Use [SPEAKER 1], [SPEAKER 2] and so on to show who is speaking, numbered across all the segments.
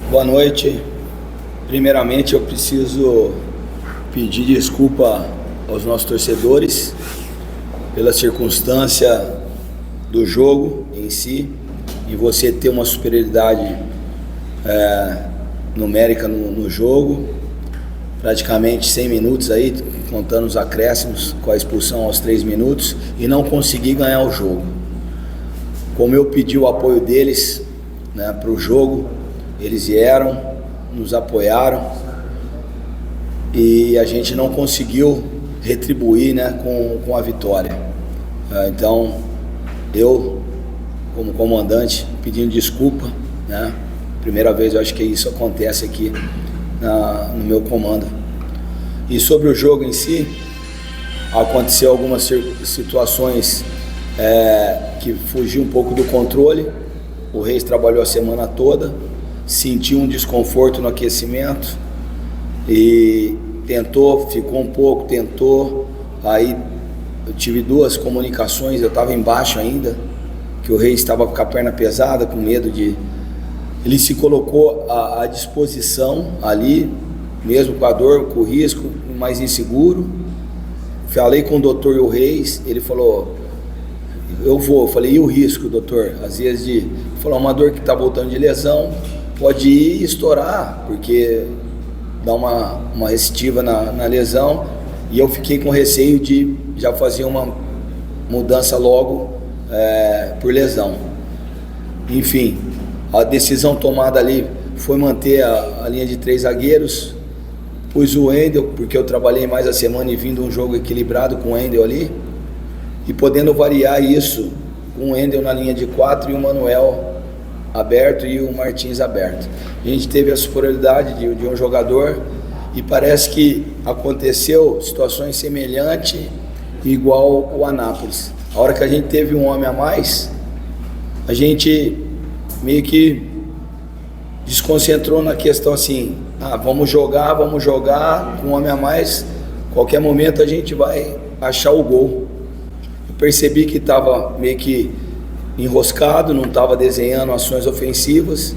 [SPEAKER 1] Boa noite. Primeiramente, eu preciso pedir desculpa aos nossos torcedores pela circunstância do jogo em si e você ter uma superioridade numérica no jogo, praticamente 100 minutos aí, contando os acréscimos com a expulsão aos 3 minutos e não conseguir ganhar o jogo. Como eu pedi o apoio deles, né, para o jogo, eles vieram, nos apoiaram e a gente não conseguiu retribuir, né, com a vitória. Então, eu, como comandante, pedindo desculpa, né, primeira vez eu acho que isso acontece aqui no meu comando. E sobre o jogo em si, aconteceu algumas situações que fugiu um pouco do controle. O Reis trabalhou a semana toda, sentiu um desconforto no aquecimento e ficou um pouco, aí eu tive 2 comunicações, eu estava embaixo ainda, que o Reis estava com a perna pesada, com medo de... Ele se colocou à disposição ali, mesmo com a dor, com o risco, mais inseguro. Falei com o doutor e o Reis, ele falou, eu falei, e o risco, doutor? Às vezes ele falou, uma dor que está voltando de lesão, pode ir estourar, porque dá uma restritiva na lesão, e eu fiquei com receio de já fazer uma mudança logo por lesão. Enfim, a decisão tomada ali foi manter a linha de 3 zagueiros, pus o Wendel, porque eu trabalhei mais a semana e vindo um jogo equilibrado com o Wendel ali, e podendo variar isso com o Wendel na linha de 4 e o Manuel aberto e o Martins aberto. A gente teve a superioridade de um jogador e parece que aconteceu situações semelhantes igual o Anápolis. A hora que a gente teve um homem a mais, a gente meio que desconcentrou na questão assim, vamos jogar com um homem a mais, qualquer momento a gente vai achar o gol. Eu percebi que estava meio que enroscado, não estava desenhando ações ofensivas.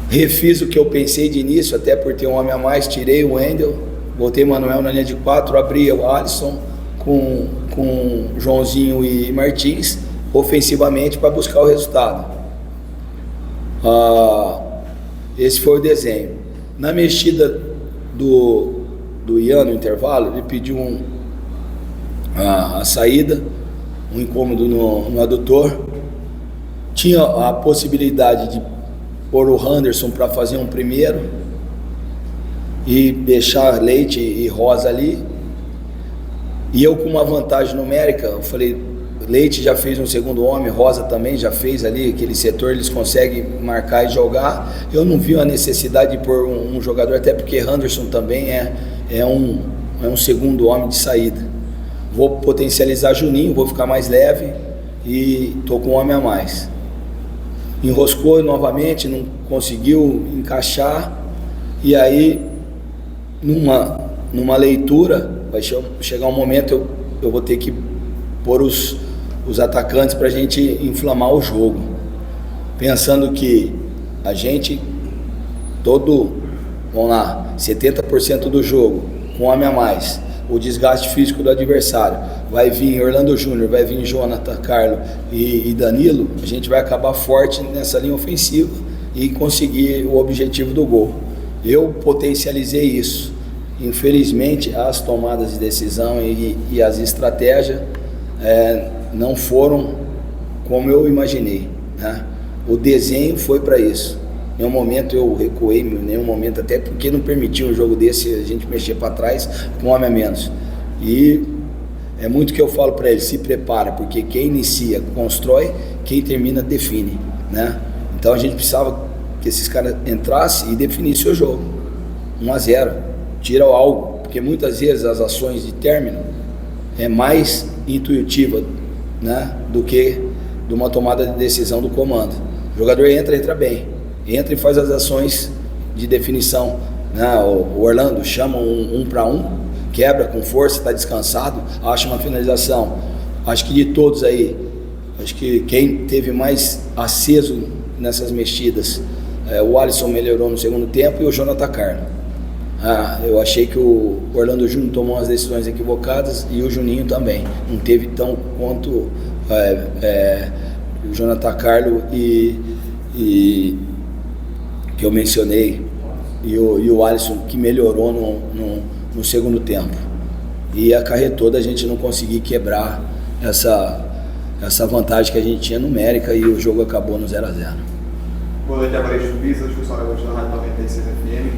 [SPEAKER 1] Refiz o que eu pensei de início, até por ter um homem a mais, tirei o Wendel, voltei o Manuel na linha de 4, abri o Alisson com Joãozinho e Martins, ofensivamente para buscar o resultado. Esse foi o desenho. Na mexida do Ian no intervalo, ele pediu a saída, um incômodo no adutor. Tinha a possibilidade de pôr o Henderson para fazer um primeiro e deixar Leite e Rosa ali. E eu, com uma vantagem numérica, eu falei, Leite já fez um segundo homem, Rosa também já fez ali, aquele setor eles conseguem marcar e jogar. Eu não vi a necessidade de pôr um jogador, até porque Henderson também é um segundo homem de saída. Vou potencializar Juninho, vou ficar mais leve e tô com um homem a mais. Enroscou novamente, não conseguiu encaixar, e aí numa leitura vai chegar um momento eu vou ter que pôr os atacantes para a gente inflamar o jogo, pensando que a gente vamos lá, 70% do jogo com um homem a mais, o desgaste físico do adversário, vai vir Orlando Júnior, vai vir Jonathan, Carlos e Danilo, a gente vai acabar forte nessa linha ofensiva e conseguir o objetivo do gol. Eu potencializei isso. Infelizmente, as tomadas de decisão e as estratégias não foram como eu imaginei, né? O desenho foi para isso. Em nenhum momento eu recuei, em nenhum momento, até porque não permitia um jogo desse a gente mexer para trás com um homem a menos. E é muito que eu falo para ele, se prepara, porque quem inicia constrói, quem termina define, né? Então a gente precisava que esses caras entrassem e definissem o jogo. 1-0, tira algo, porque muitas vezes as ações de término é mais intuitiva, né, do que de uma tomada de decisão do comando. O jogador entra bem, entra e faz as ações de definição, né? O Orlando chama um para um, quebra com força, está descansado, acha uma finalização. Acho que de todos aí, acho que quem teve mais aceso nessas mexidas O Alisson melhorou no segundo tempo e o Jonathan Carlos. Eu achei que o Orlando Júnior tomou umas decisões equivocadas e o Juninho também. Não teve tão quanto o Jonathan Carlos e que eu mencionei e o Alisson, que melhorou no segundo tempo. E acarretou da gente não conseguir quebrar essa vantagem que a gente tinha numérica e o jogo acabou no 0-0.
[SPEAKER 2] Boa noite, Evaristo Pisa, discussão da Rádio 96 FM.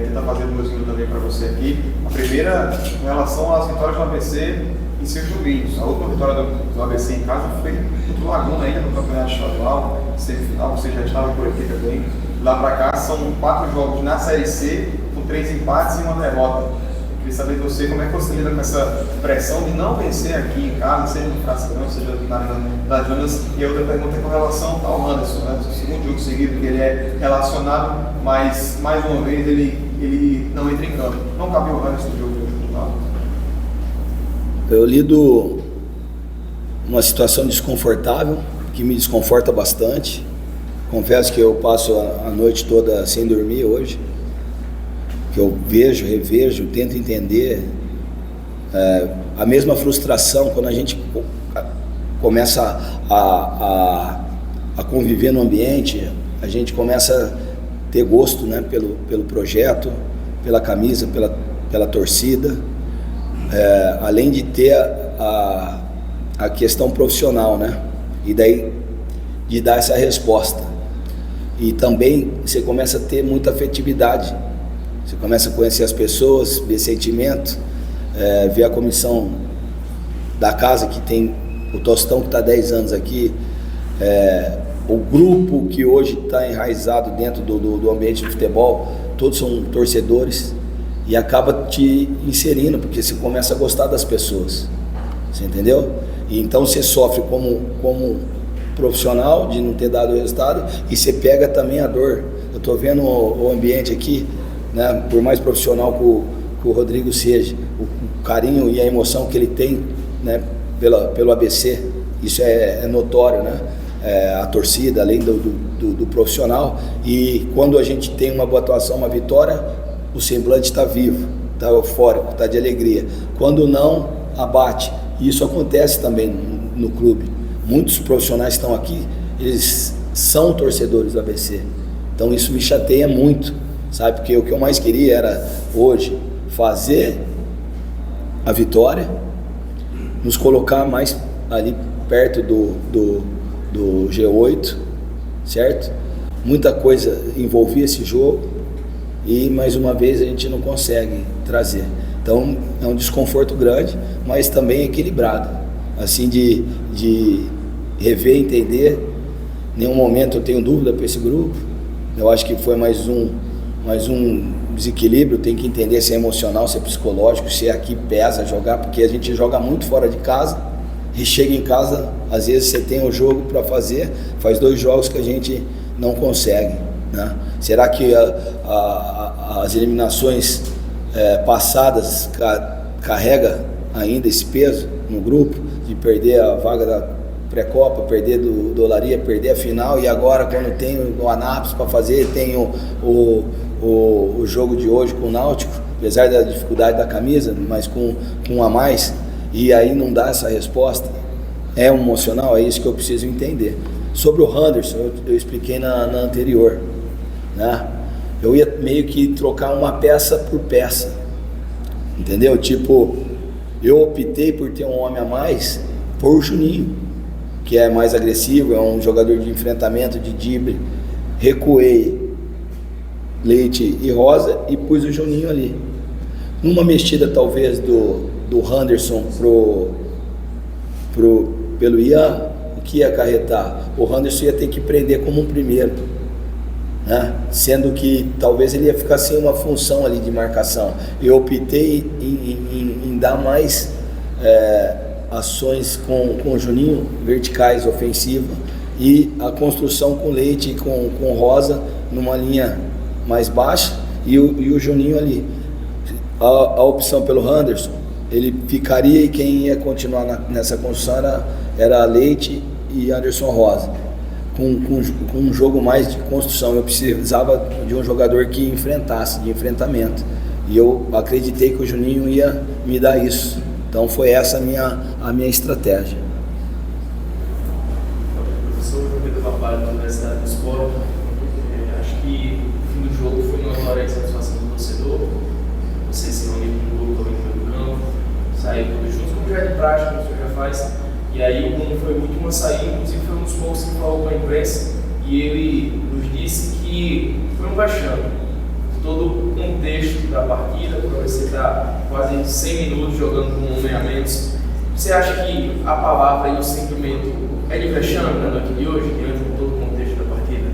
[SPEAKER 2] Tentar fazer duas minutos também para você aqui. A primeira, com relação às vitórias do ABC em seus joguinhos. A última vitória do ABC em casa foi contra o Laguna ainda no campeonato estadual, semifinal, você já estava por aqui também. Lá para cá são 4 jogos na Série C, com 3 empates e uma derrota. Queria saber de você como é que você lida com essa pressão de não vencer aqui em casa, seja no Cascavel, seja na Arena das Dunas. E a outra pergunta é com relação ao Anderson, né? O segundo jogo seguido que ele é relacionado, mas mais uma vez ele não entra em campo. Não cabe o Anderson no jogo de hoje.
[SPEAKER 1] Eu lido uma situação desconfortável, que me desconforta bastante. Confesso que eu passo a noite toda sem dormir hoje. Que eu vejo, revejo, tento entender a mesma frustração quando a gente começa a conviver no ambiente, a gente começa a ter gosto, né, pelo projeto, pela camisa, pela torcida, além de ter a questão profissional, né, e daí de dar essa resposta. E também você começa a ter muita afetividade. Você começa a conhecer as pessoas, ver sentimento, ver a comissão da casa que tem o Tostão que está há 10 anos aqui, o grupo que hoje está enraizado dentro do ambiente de futebol, todos são torcedores e acaba te inserindo, porque você começa a gostar das pessoas, você entendeu? E então você sofre como profissional de não ter dado o resultado e você pega também a dor. Eu estou vendo o ambiente aqui, né, por mais profissional que o Rodrigo seja, o carinho e a emoção que ele tem, né, pelo ABC, isso é notório, né? A torcida, além do profissional, e quando a gente tem uma boa atuação, uma vitória, o semblante está vivo, está eufórico, está de alegria. Quando não, abate. E isso acontece também no clube. Muitos profissionais que estão aqui, eles são torcedores do ABC, então isso me chateia muito, sabe? Porque o que eu mais queria era, hoje, fazer a vitória, nos colocar mais ali perto do G8, certo? Muita coisa envolvia esse jogo e, mais uma vez, a gente não consegue trazer. Então, é um desconforto grande, mas também equilibrado, assim, de rever, entender. Em nenhum momento eu tenho dúvida para esse grupo. Eu acho que foi mais um desequilíbrio. Tem que entender se é emocional, se é psicológico, se aqui pesa jogar, porque a gente joga muito fora de casa e chega em casa, às vezes você tem o jogo para fazer, faz 2 jogos que a gente não consegue, né? Será que as eliminações passadas carrega ainda esse peso no grupo, de perder a vaga da pré-copa, perder do Olaria, perder a final, e agora quando tem o Anápolis para fazer, tem o jogo de hoje com o Náutico, apesar da dificuldade da camisa, mas com um a mais, e aí não dá essa resposta, é emocional, é isso que eu preciso entender. Sobre o Henderson, eu expliquei na anterior, né? Eu ia meio que trocar uma peça por peça, entendeu? Tipo, eu optei por ter um homem a mais por Juninho, que é mais agressivo, é um jogador de enfrentamento, de drible. Recuei Leite e Rosa e pus o Juninho ali. Numa mexida talvez do Henderson pelo Ian, o que ia acarretar? O Henderson ia ter que prender como um primeiro, né? Sendo que talvez ele ia ficar sem uma função ali de marcação. Eu optei em dar mais ações com o Juninho, verticais, ofensiva, e a construção com Leite e com Rosa numa linha mais baixa, e o Juninho ali. A opção pelo Henderson, ele ficaria, e quem ia continuar nessa construção era Leite e Anderson Rosa. com um jogo mais de construção. Eu precisava de um jogador que enfrentasse, de enfrentamento. E eu acreditei que o Juninho ia me dar isso. Então foi essa a minha estratégia.
[SPEAKER 3] Professor Pedro Papai, da Universidade do Esporte, acho que o fim do jogo foi uma glória de satisfação do torcedor. Vocês se reuniram no grupo também no campo, saíram todos juntos, como já é de prática, como o senhor já faz. E aí o Bruno foi muito uma saída, inclusive foi um dos poucos que falou com a imprensa, e ele nos disse que foi um vexame. Todo o contexto da partida, para você estar quase 100 minutos jogando com um homem a menos, você acha que a palavra e o sentimento é de vexame na noite de hoje, diante de todo o contexto da partida?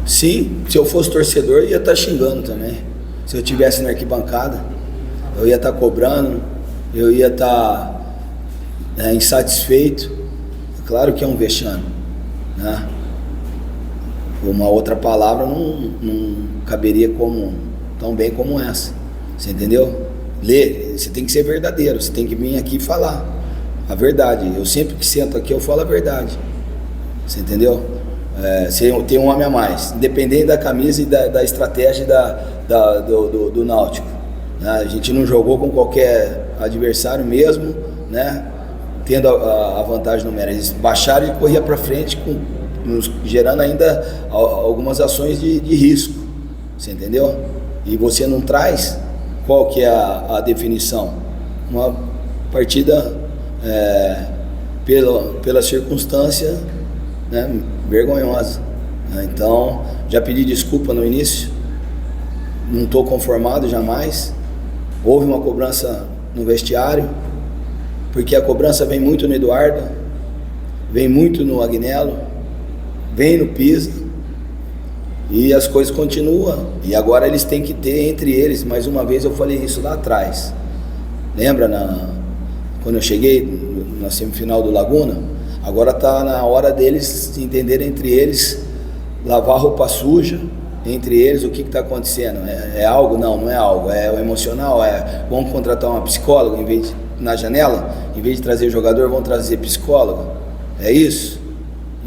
[SPEAKER 1] Sim, se eu fosse torcedor, eu ia estar xingando também. Se eu estivesse na arquibancada, eu ia estar cobrando, eu ia estar insatisfeito. Claro que é um vexame, né? Uma outra palavra não caberia tão bem como essa. Você entendeu? Você tem que ser verdadeiro, você tem que vir aqui e falar a verdade. Eu sempre que sento aqui eu falo a verdade. Você entendeu? Se tem um homem a mais, independente da camisa e da estratégia do Náutico, né? A gente não jogou com qualquer adversário mesmo, né? Tendo a vantagem numérica. Eles baixaram e corria para frente gerando ainda algumas ações de risco, você entendeu? E você não traz, qual que é a definição? Uma partida pela circunstância, né, vergonhosa. Então, já pedi desculpa no início, não estou conformado jamais. Houve uma cobrança no vestiário, porque a cobrança vem muito no Eduardo, vem muito no Agnello, vem no Pisa, e as coisas continuam, e agora eles têm que ter entre eles. Mais uma vez eu falei isso lá atrás, lembra quando eu cheguei na semifinal do Laguna? Agora está na hora deles se entenderem entre eles, lavar roupa suja entre eles. O que está acontecendo? É algo? Não é algo, é o emocional. Vamos contratar uma psicóloga na janela, em vez de trazer jogador, vão trazer psicóloga. É isso?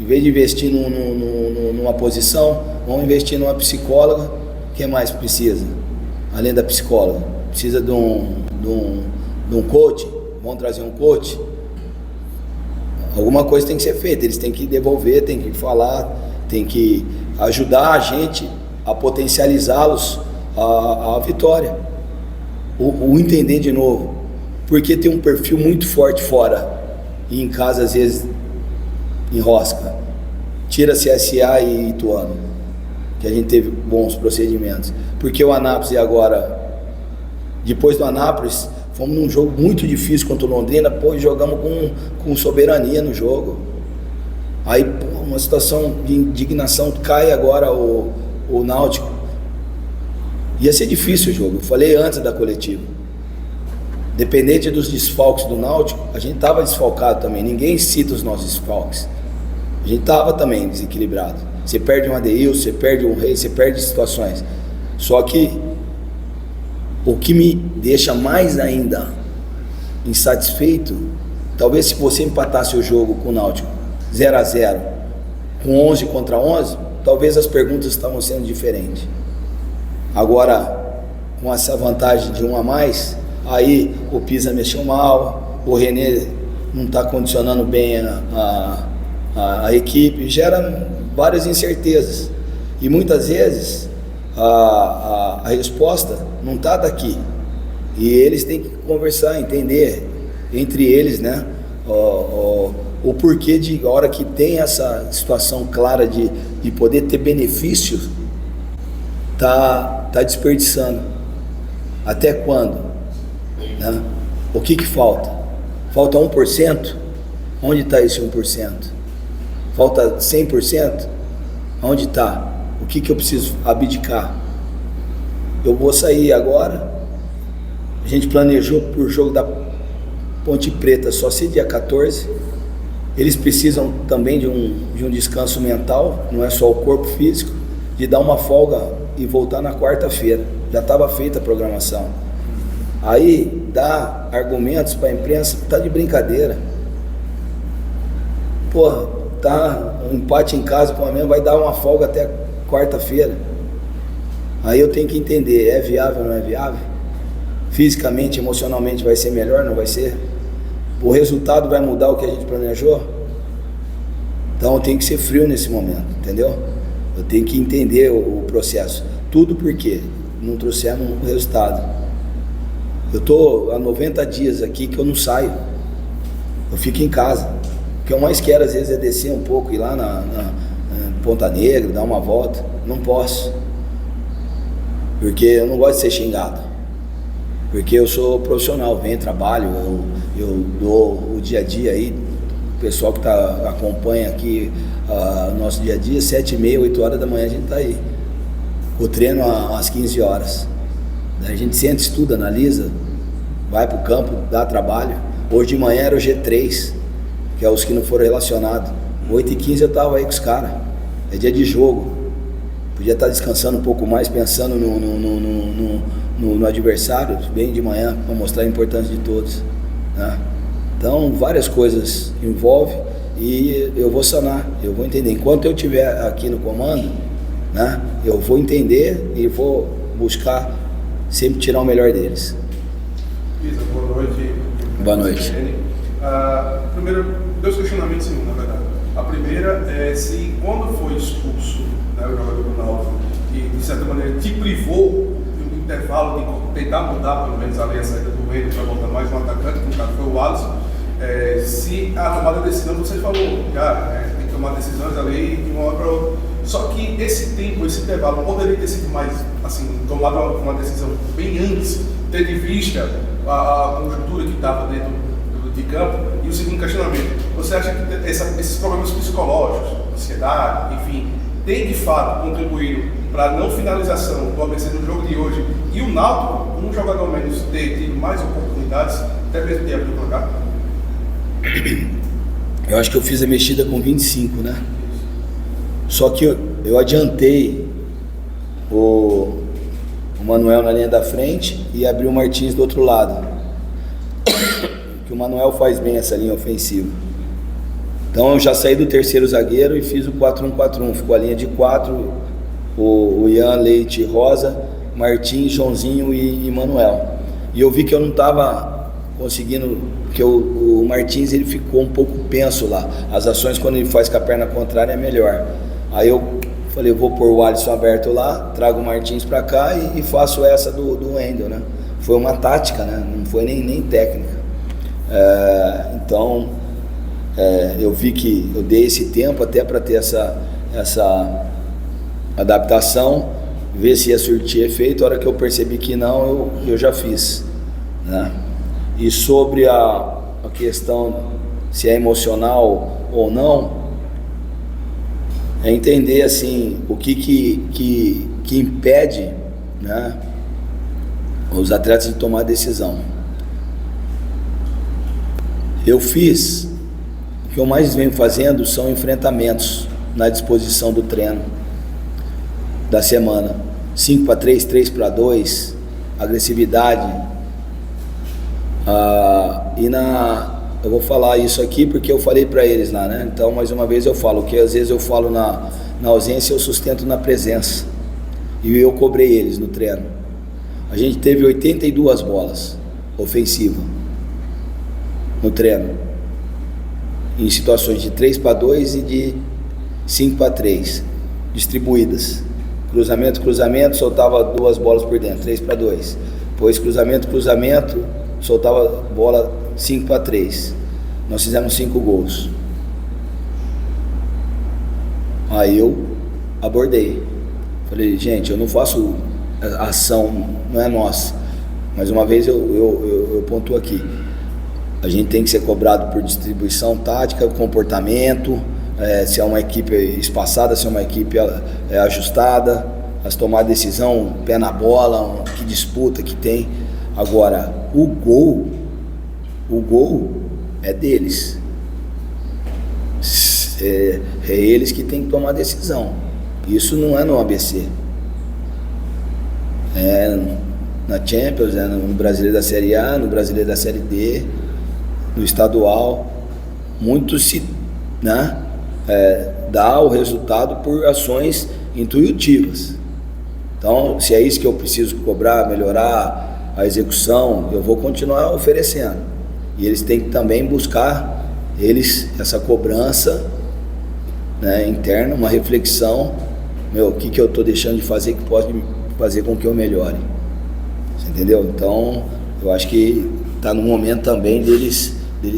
[SPEAKER 1] Em vez de investir numa posição, vamos investir numa psicóloga. O que mais precisa? Além da psicóloga, precisa de um coach. Vamos trazer um coach. Alguma coisa tem que ser feita. Eles têm que devolver, têm que falar, têm que ajudar a gente a potencializá-los a vitória. O entender de novo. Porque tem um perfil muito forte fora e em casa às vezes enrosca. Tira CSA e Ituano, que a gente teve bons procedimentos. Porque o Anápolis agora, depois do Anápolis, fomos num jogo muito difícil contra o Londrina, jogamos com soberania no jogo. Aí, uma situação de indignação, cai agora o Náutico. Ia ser difícil o jogo, eu falei antes da coletiva. Dependente dos desfalques do Náutico, a gente estava desfalcado também, ninguém cita os nossos desfalques. A gente estava também desequilibrado. Você perde um Adeilson, você perde um Rei, você perde situações. Só que o que me deixa mais ainda insatisfeito, talvez se você empatasse o jogo com o Náutico 0-0, com 11 contra 11, talvez as perguntas estavam sendo diferentes. Agora, com essa vantagem de um a mais, aí o Pisa mexeu mal, o René não está condicionando bem a equipe, gera várias incertezas. E muitas vezes a resposta não está daqui. E eles têm que conversar, entender entre eles, né? O porquê de a hora que tem essa situação clara de poder ter benefícios, tá desperdiçando. Até quando? Né? O que falta? Falta 1%? Onde está esse 1%? Falta 100%? Onde está? O que eu preciso abdicar? Eu vou sair agora. A gente planejou para o jogo da Ponte Preta só ser dia 14. Eles precisam também de um descanso mental, não é só o corpo físico, de dar uma folga e voltar na quarta-feira. Já estava feita a programação. Aí dá argumentos para a imprensa, tá de brincadeira. Porra, tá um empate em casa com a mesma, vai dar uma folga até quarta-feira. Aí eu tenho que entender, é viável ou não é viável? Fisicamente, emocionalmente vai ser melhor, não vai ser? O resultado vai mudar o que a gente planejou? Então eu tenho que ser frio nesse momento, entendeu? Eu tenho que entender o processo. Tudo porque não trouxemos o resultado. Eu estou há 90 dias aqui que eu não saio. Eu fico em casa. O que eu mais quero às vezes é descer um pouco, ir lá na Ponta Negra, dar uma volta. Não posso. Porque eu não gosto de ser xingado. Porque eu sou profissional, venho, trabalho, eu dou o dia a dia aí. O pessoal que acompanha aqui o nosso dia a dia, 7h30, 8 horas da manhã a gente está aí. O treino às 15 horas. A gente senta, estuda, analisa, vai para o campo, dá trabalho. Hoje de manhã era o G3, que é os que não foram relacionados. 8h15 eu estava aí com os caras. É dia de jogo. Podia estar descansando um pouco mais, pensando no adversário, bem de manhã, para mostrar a importância de todos, né? Então, várias coisas envolvem e eu vou sanar, eu vou entender. Enquanto eu estiver aqui no comando, né, eu vou entender e vou buscar sempre tirar o melhor deles.
[SPEAKER 4] Isa, boa noite.
[SPEAKER 1] Boa noite.
[SPEAKER 4] Primeiro, 2 questionamentos em um, na verdade. A primeira é se quando foi expulso, né, o jogador do Náutico, e de certa maneira te privou do intervalo de tentar mudar pelo menos ali a saída do meio para botar mais um atacante, que no caso foi o Alisson, se a tomada de decisão, você falou, tem que tomar decisões ali de uma hora para outra. Só que esse tempo, esse intervalo, poderia ter sido mais, assim, tomado uma decisão bem antes, tendo em vista a conjuntura que estava dentro de campo. E o segundo questionamento, você acha que esses problemas psicológicos, ansiedade, enfim, tem de fato contribuído para a não finalização do ABC no jogo de hoje e o Náutico, um jogador menos, ter tido mais oportunidades, até mesmo de abrir o placar?
[SPEAKER 1] Eu acho que eu fiz a mexida com 25, né? Só que eu adiantei o Manuel na linha da frente e abri o Martins do outro lado. Que o Manuel faz bem essa linha ofensiva. Então eu já saí do terceiro zagueiro e fiz o 4-1-4-1. Ficou a linha de 4, o Ian, Leite, Rosa, Martins, Joãozinho e Manuel. E eu vi que eu não estava conseguindo, porque o Martins ele ficou um pouco penso lá. As ações quando ele faz com a perna contrária é melhor. Aí eu falei, eu vou pôr o Alisson aberto lá, trago o Martins para cá e faço essa do Wendel, né? Foi uma tática, né? Não foi nem técnica. Então, eu vi que eu dei esse tempo até para ter essa adaptação, ver se ia surtir efeito. A hora que eu percebi que não, eu já fiz, né? E sobre a questão se é emocional ou não, é entender assim o que impede, né, os atletas de tomar decisão. Eu fiz, o que eu mais venho fazendo são enfrentamentos na disposição do treino da semana, 5-3, 3-2, agressividade, eu vou falar isso aqui porque eu falei para eles lá, né? Então, mais uma vez eu falo, que às vezes eu falo na ausência, eu sustento na presença. E eu cobrei eles no treino. A gente teve 82 bolas ofensivas no treino, em situações de 3-2 e de 5-3, distribuídas. Cruzamento, soltava 2 bolas por dentro, 3-2. Depois cruzamento, soltava bola 5-3. Nós fizemos 5 gols. Aí eu abordei. Falei, gente, eu não faço ação, não é nossa. Mais uma vez eu pontuo aqui. A gente tem que ser cobrado por distribuição tática, comportamento, se é uma equipe espaçada, se é uma equipe ajustada, as tomar decisão, pé na bola, que disputa que tem. Agora, o gol é deles. É eles que tem que tomar decisão. Isso não é no ABC. É na Champions, no Brasileiro da Série A, no Brasileiro da Série D, no estadual. Muitos dá o resultado por ações intuitivas. Então, se é isso que eu preciso cobrar, melhorar a execução, eu vou continuar oferecendo. E eles têm que também buscar, essa cobrança, né, interna, uma reflexão, o que eu estou deixando de fazer que pode fazer com que eu melhore. Você entendeu? Então, eu acho que está no momento também deles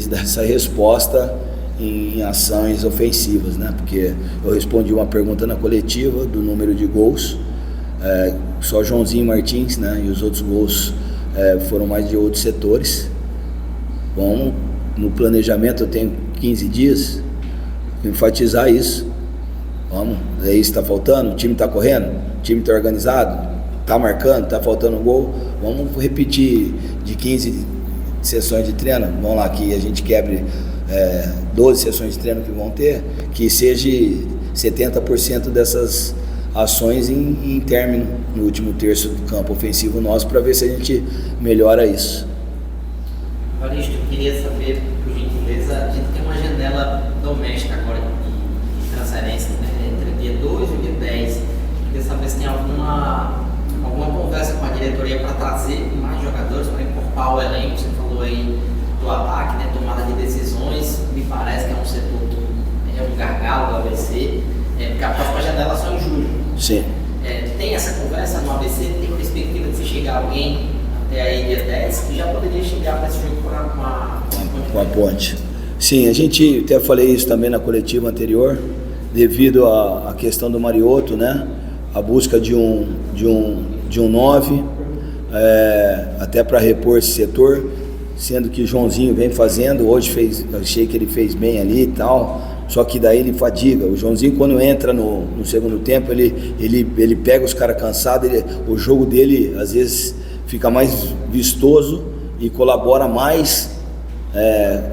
[SPEAKER 1] dar essa resposta em ações ofensivas, né? Porque eu respondi uma pergunta na coletiva do número de gols, só Joãozinho Martins, né? E os outros gols foram mais de outros setores. Bom, no planejamento eu tenho 15 dias, enfatizar isso. Vamos, é isso que está faltando, o time está correndo, o time está organizado, está marcando, está faltando gol, vamos repetir de 15 sessões de treino, vamos lá que a gente quebre 12 sessões de treino que vão ter, que seja 70% dessas ações em término no último terço do campo ofensivo nosso, para ver se a gente melhora isso.
[SPEAKER 5] Evaristo, eu queria saber, por gentileza, a gente tem uma janela doméstica agora de transferências, né, entre o dia 2 e o dia 10. Queria saber se tem alguma conversa com a diretoria para trazer mais jogadores, para encorpar o elenco. Você falou aí do ataque, né, tomada de decisões, me parece que é um setor que é um gargalo do ABC, porque a próxima janela só em julho.
[SPEAKER 1] Sim.
[SPEAKER 5] Tem essa conversa no ABC, tem perspectiva de se chegar alguém até aí dia 10, que já poderia chegar para esse jogo com a ponte.
[SPEAKER 1] Sim, a gente até falei isso também na coletiva anterior, devido à questão do Mariotto, né? A busca de um 9, até para repor esse setor, sendo que Joãozinho vem fazendo, hoje achei que ele fez bem ali e tal, só que daí ele fadiga. O Joãozinho, quando entra no segundo tempo, ele pega os caras cansados, o jogo dele às vezes fica mais vistoso e colabora mais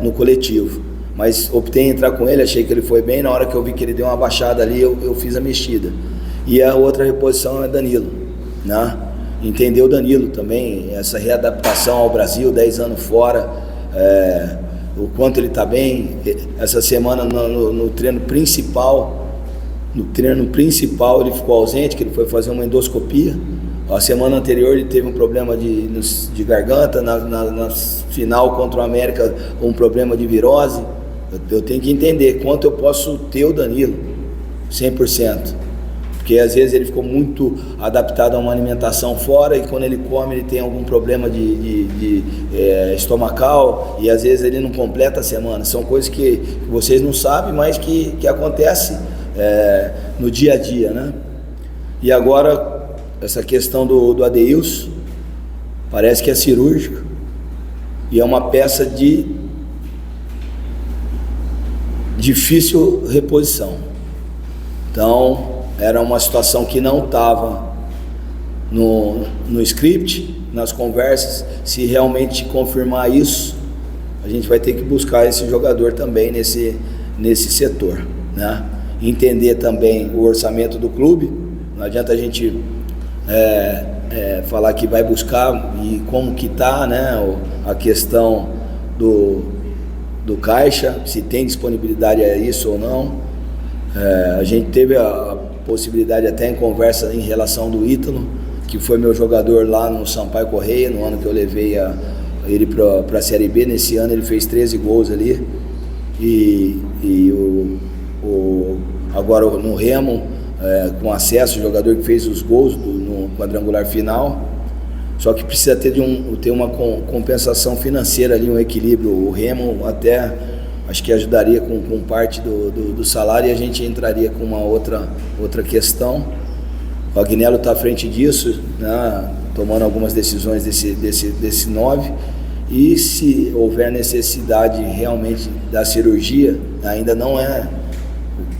[SPEAKER 1] no coletivo. Mas optei em entrar com ele, achei que ele foi bem. Na hora que eu vi que ele deu uma baixada ali, eu fiz a mexida. E a outra reposição é Danilo, né? Entendeu o Danilo também, essa readaptação ao Brasil, 10 anos fora, o quanto ele está bem. Essa semana no treino principal, ele ficou ausente, que ele foi fazer uma endoscopia. A semana anterior ele teve um problema de garganta, na final contra o América um problema de virose. Eu tenho que entender quanto eu posso ter o Danilo, 100%. Porque às vezes ele ficou muito adaptado a uma alimentação fora e quando ele come ele tem algum problema de estomacal e às vezes ele não completa a semana. São coisas que vocês não sabem, mas que acontecem no dia a dia, né? E agora essa questão do Adeilson parece que é cirúrgica e é uma peça de difícil reposição. Então era uma situação que não estava no script, nas conversas. Se realmente confirmar isso, a gente vai ter que buscar esse jogador também nesse setor, né? Entender também o orçamento do clube. Não adianta a gente falar que vai buscar e como que está, né, a questão do caixa, se tem disponibilidade a isso ou não. A gente teve a possibilidade até em conversa em relação do Ítalo, que foi meu jogador lá no Sampaio Correia, no ano que eu levei ele para a Série B. Nesse ano ele fez 13 gols ali, agora no Remo, com acesso, o jogador que fez os gols no quadrangular final. Só que precisa ter uma compensação financeira ali, um equilíbrio. O Remo até acho que ajudaria com parte do salário e a gente entraria com uma outra questão. O Agnello está à frente disso, né, tomando algumas decisões desse 9. E se houver necessidade realmente da cirurgia, ainda não é.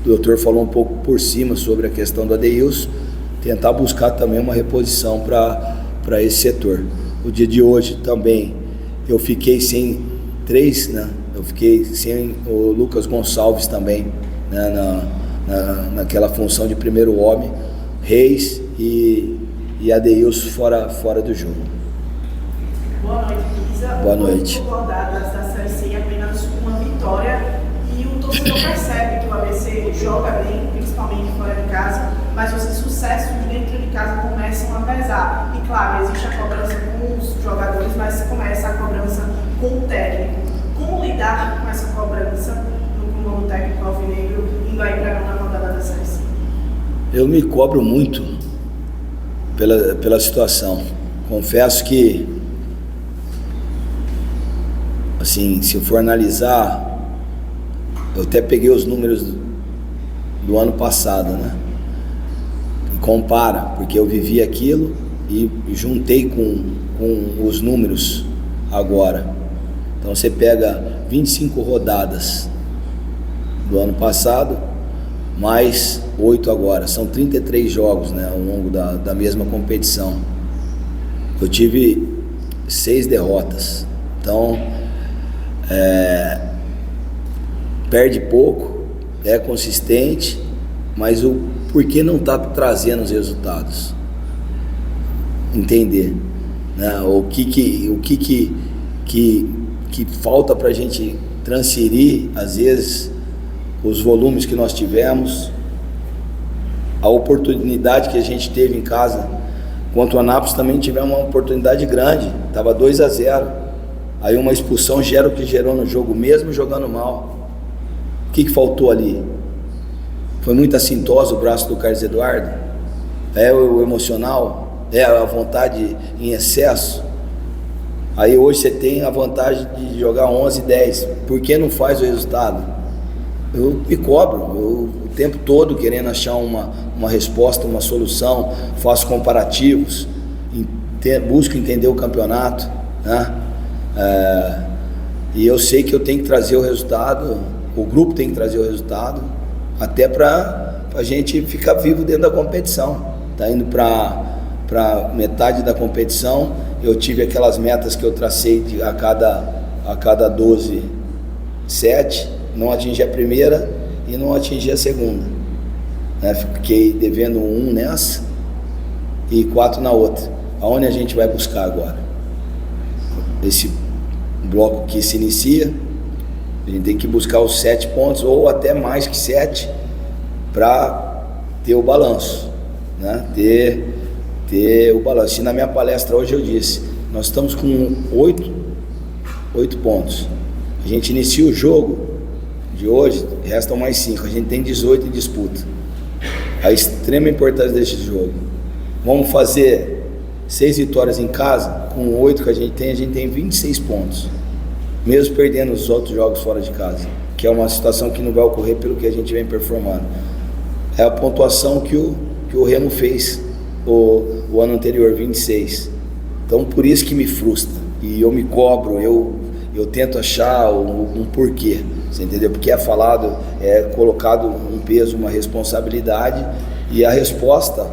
[SPEAKER 1] O doutor falou um pouco por cima sobre a questão do Adeilson, tentar buscar também uma reposição para esse setor. O dia de hoje também eu fiquei sem 3, né? Eu fiquei sem o Lucas Gonçalves também, né? naquela função de primeiro homem, Reis e Adeilson fora do jogo.
[SPEAKER 6] Boa noite, Isa.
[SPEAKER 1] Boa noite.
[SPEAKER 6] Rodadas da Série C, apenas uma vitória, e o torcedor percebe que o ABC ABC joga bem, principalmente fora de casa, mas os sucessos dentro de casa começam a pesar. E claro, existe a cobrança com os jogadores, mas começa a cobrança com o técnico. Como lidar com essa cobrança no comando técnico alvinegro indo aí para a nona rodada da Série C?
[SPEAKER 1] Eu me cobro muito pela situação. Confesso que, assim, se eu for analisar, eu até peguei os números do ano passado, né? E compara, porque eu vivi aquilo e juntei com os números agora. Então você pega 25 rodadas do ano passado, mais 8 agora, são 33 jogos, né, ao longo da mesma competição. Eu tive 6 derrotas, então perde pouco, é consistente, mas o porquê não está trazendo os resultados? Entender, né? O que falta para a gente transferir, às vezes, os volumes que nós tivemos, a oportunidade que a gente teve em casa. Quanto a Anápolis também tivemos uma oportunidade grande, estava 2-0, aí uma expulsão gera o que gerou no jogo, mesmo jogando mal. O que faltou ali? Foi muito assintoso o braço do Carlos Eduardo? É o emocional? É a vontade em excesso? Aí hoje você tem a vantagem de jogar 11-10, por que não faz o resultado? Eu me cobro, o tempo todo querendo achar uma resposta, uma solução, faço comparativos, busco entender o campeonato, né? E eu sei que eu tenho que trazer o resultado, o grupo tem que trazer o resultado, até para a gente ficar vivo dentro da competição. Está indo para metade da competição, eu tive aquelas metas que eu tracei a cada 12, 7, não atingi a primeira e não atingi a segunda, né? Fiquei devendo 1 nessa e 4 na outra. Aonde a gente vai buscar agora? Esse bloco que se inicia, a gente tem que buscar os 7 pontos ou até mais que 7 para ter o balanço, né? Ter o balanço. E na minha palestra hoje eu disse, nós estamos com 8 pontos. A gente inicia o jogo de hoje, restam mais 5, a gente tem 18 em disputa. A extrema importância desse jogo. Vamos fazer 6 vitórias em casa, com 8 que a gente tem 26 pontos. Mesmo perdendo os outros jogos fora de casa, que é uma situação que não vai ocorrer pelo que a gente vem performando. É a pontuação que o Remo fez o ano anterior, 26. Então por isso que me frustra, e eu me cobro, eu tento achar um porquê, você entendeu? Porque é falado, é colocado um peso, uma responsabilidade, e a resposta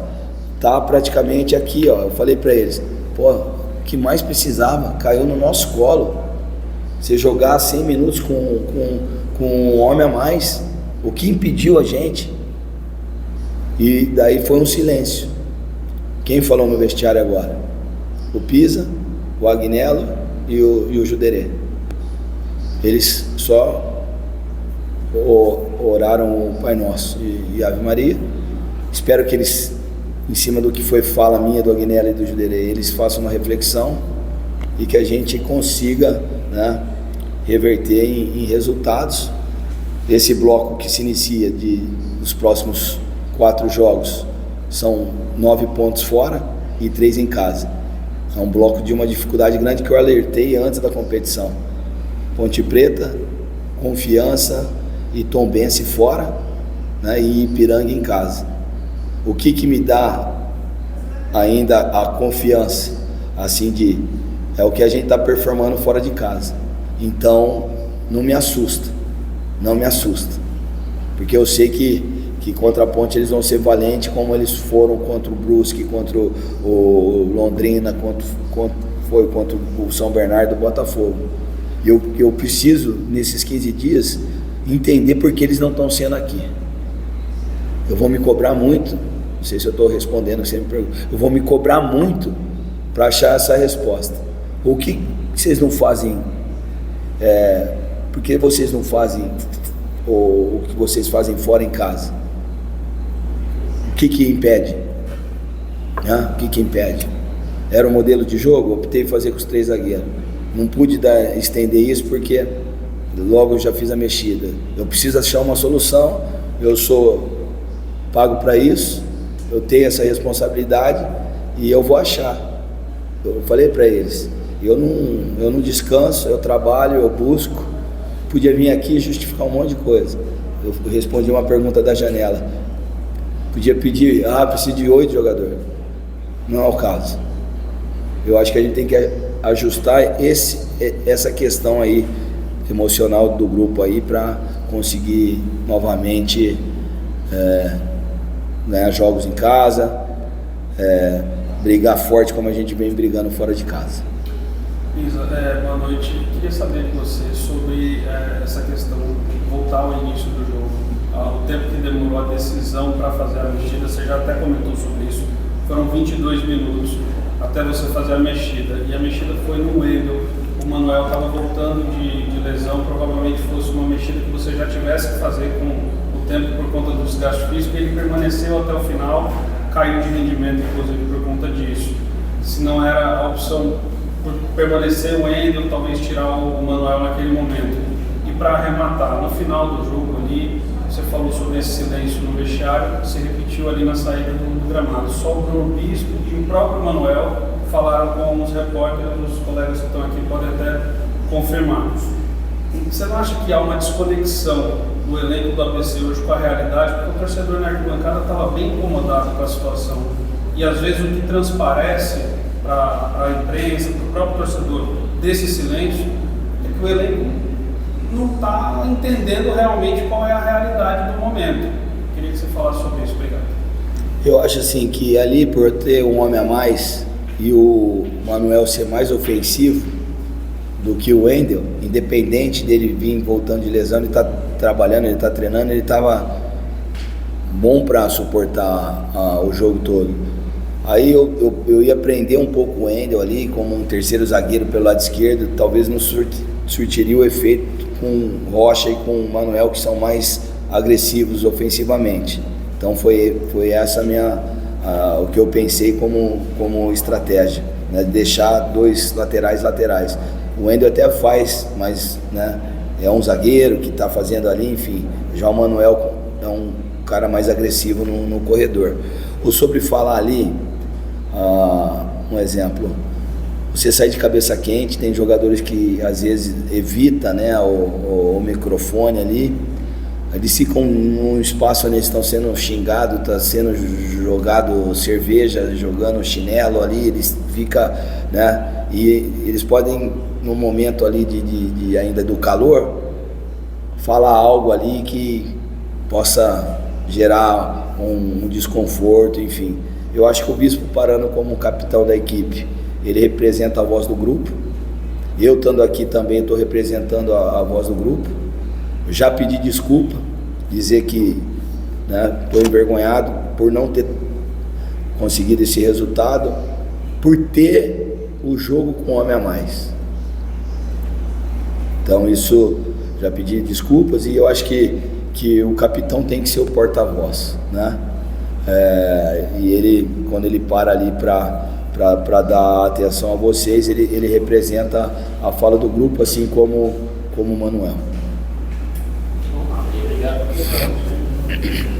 [SPEAKER 1] tá praticamente aqui, ó. Eu falei para eles, o que mais precisava caiu no nosso colo. Você jogar 100 minutos com um homem a mais, o que impediu a gente? E daí foi um silêncio. Quem falou no vestiário agora? O Pisa, o Agnello e o Juderê. Eles só oraram o Pai Nosso e Ave Maria. Espero que eles, em cima do que foi fala minha, do Agnello e do Juderê, eles façam uma reflexão e que a gente consiga, né, reverter em resultados. Esse bloco que se inicia dos próximos 4 jogos são 9 pontos fora e 3 em casa. É um bloco de uma dificuldade grande que eu alertei antes da competição. Ponte Preta, Confiança e Tombense fora, né, e Ipiranga em casa. O que me dá ainda a confiança, assim, é o que a gente está performando fora de casa. Então não me assusta, porque eu sei que contra a Ponte eles vão ser valentes, como eles foram contra o Brusque, contra o Londrina, foi contra o São Bernardo, do Botafogo. E eu preciso, nesses 15 dias, entender por que eles não estão sendo aqui. Eu vou me cobrar muito, não sei se eu estou respondendo sempre, eu vou me cobrar muito para achar essa resposta. O que vocês não fazem, por que vocês não fazem o que vocês fazem fora em casa? O que impede? O que impede? Era o modelo de jogo, optei por fazer com os 3 zagueiros. Não pude estender isso porque logo eu já fiz a mexida. Eu preciso achar uma solução, eu sou pago para isso, eu tenho essa responsabilidade e eu vou achar. Eu falei para eles, eu não descanso, eu trabalho, eu busco. Podia vir aqui e justificar um monte de coisa. Eu respondi uma pergunta da janela. Podia pedir, preciso de 8 jogadores. Não é o caso. Eu acho que a gente tem que ajustar essa questão aí emocional do grupo aí para conseguir novamente ganhar jogos em casa, brigar forte como a gente vem brigando fora de casa.
[SPEAKER 4] Isa, boa noite. Queria saber de você sobre essa questão, voltar ao início do jogo. O tempo que demorou a decisão para fazer a mexida, você já até comentou sobre isso, foram 22 minutos até você fazer a mexida, e a mexida foi no Wendel. O Manuel estava voltando de lesão, provavelmente fosse uma mexida que você já tivesse que fazer com o tempo por conta do desgaste físico, e ele permaneceu até o final, caiu de rendimento inclusive por conta disso. Se não era a opção por permanecer o Wendel, talvez tirar o Manuel naquele momento. E para arrematar, no final do jogo ali, você falou sobre esse silêncio no vestiário, se repetiu ali na saída do gramado. Só o Bruno Bispo e o próprio Manuel falaram com os repórteres, os colegas que estão aqui podem até confirmar. Você não acha que há uma desconexão do elenco do ABC hoje com a realidade? Porque o torcedor na arquibancada estava bem incomodado com a situação. E às vezes o que transparece para a imprensa, para o próprio torcedor desse silêncio, é que o elenco não está entendendo realmente qual é a realidade do momento. Queria que você falasse sobre isso. Obrigado.
[SPEAKER 1] Eu acho assim que ali, por ter um homem a mais e o Manuel ser mais ofensivo do que o Wendel, independente dele vir voltando de lesão, ele está trabalhando, ele está treinando, ele estava bom para suportar o jogo todo. Aí eu ia prender um pouco o Wendel ali como um terceiro zagueiro pelo lado esquerdo, talvez não surtiria o efeito com Rocha e com o Manuel, que são mais agressivos ofensivamente. Então foi essa o que eu pensei como estratégia, né? Deixar 2 laterais. O Wendel até faz, mas né, é um zagueiro que está fazendo ali, enfim. Já o Manuel é um cara mais agressivo no corredor. O sobre falar ali, um exemplo, você sai de cabeça quente, tem jogadores que às vezes evita, né, o microfone ali, eles ficam num espaço onde eles estão sendo xingados, está sendo jogado cerveja, jogando chinelo ali, eles ficam, né, e eles podem, no momento ali de ainda do calor, falar algo ali que possa gerar um desconforto, enfim. Eu acho que o Bispo, parando como capitão da equipe, ele representa a voz do grupo. Eu, estando aqui também, estou representando a voz do grupo. Eu já pedi desculpa, dizer que estou envergonhado por não ter conseguido esse resultado, por ter o jogo com homem a mais. Então isso, já pedi desculpas, e eu acho que o capitão tem que ser o porta-voz, né? E ele, quando ele para ali para dar atenção a vocês, ele representa a fala do grupo, assim como o Manuel.
[SPEAKER 3] Obrigado.